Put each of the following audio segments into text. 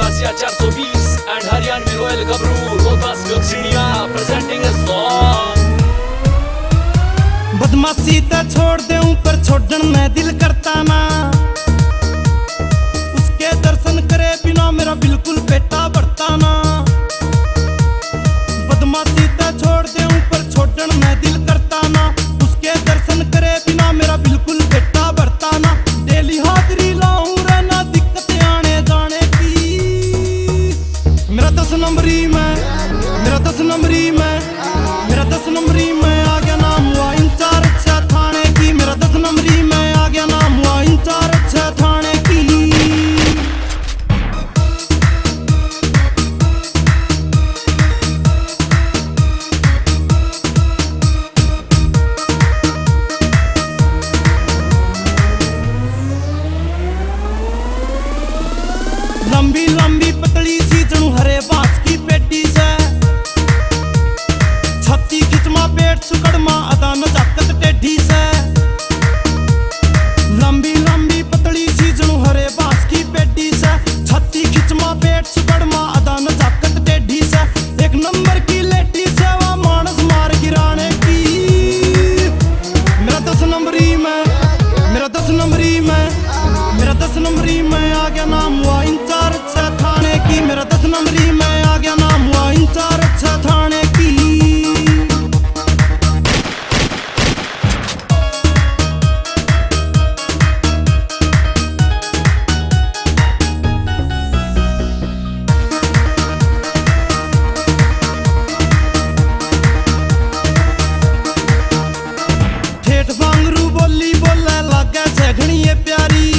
Acacia 420 and Haryanvi Royal Gabru Rohtas Gakshiniya presenting a song। बदमाशी ते छोड़ दे पर छोड़न में दिल करता ना, उसके दर्शन करे बिना मेरा बिल्कुल पेटा भरता ना। बदमाशी ते छोड़ दे पर छोड़न में दिल करता ना, उसके दर्शन करे बिना मेरा बिल्कुल पेटा भरता ना। डेली हाजरी लाऊं रहना दिक्कत आने जाने की, मेरा 10 नंबरी में, मेरा 10 नंबरी में, मेरा 10 नंबरी में आ गया नाम हुआ इंचार्ज अच्छा थाने की। मेरा 10 नंबरी में आ गया नाम हुआ इंचार्ज अच्छा थाने की। लंबी लंबी पतली सी जणू हरे बांस की पेटी से, छत्ती खिचमा पेट सुकड़मा अदा न जाकत टेढ़ी से। लंबी लंबी पतली सी जणू हरे बांस की पेटी से, छत्ती खिचमा पेट सुकड़मा अदा न जाकत टेढ़ी से। एक नंबर की लेटी से वह मानस मार गिराने की। मेरा 10 नंबरी में, मेरा 10 नंबरी में, मेरा 10 नंबरी में आ गया नाम हुआ इंचार्ज अच्छा थाने की। मेरा 10 नंबरी में आ गया नाम हुआ इंचार्ज अच्छा थाने की। ठेठ वांगरू बोली बोले लागे झगड़ी ये प्यारी,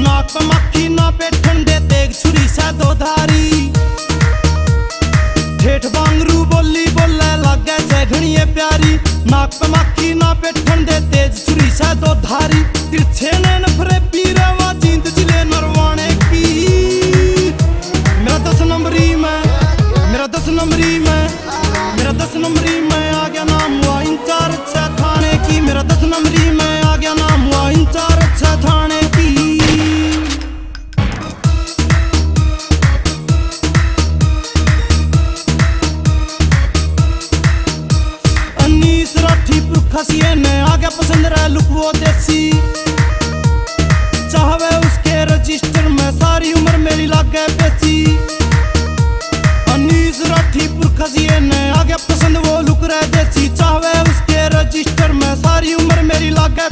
नाक पे मक्खी ना पे ठंडे तेग छुरी से दो धारी। ठेठ वांगरू बोली बोले लागे झगड़ी ये प्यारी, नाक पे मक्खी ना पे ठंडे तेज छुरी से दो धारी। तिरछे नैन फरे पीरे वा जींद जिले नरवाने की। मेरा 10 नंबरी में, मेरा 10 नंबरी में, मेरा 10 नंबरी में आ गया नाम हुआ इंचार्ज अच्छा थाने की। मेरा 10 नंबरी में आ गया नाम हुआ इंचार्ज अच्छा थाने की। अनीस राठी पुरखसिए ने आ गया पसंद रहा लुक वो देसी, चाहवे उसके रजिस्टर में सारी उम्र मेरी लागे बेसी। अनीस राठी पुरखसिए ने आ गया पसंद वो लुक रहा देसी, चाहवे उसके रजिस्टर में सारी उम्र मेरी लागे।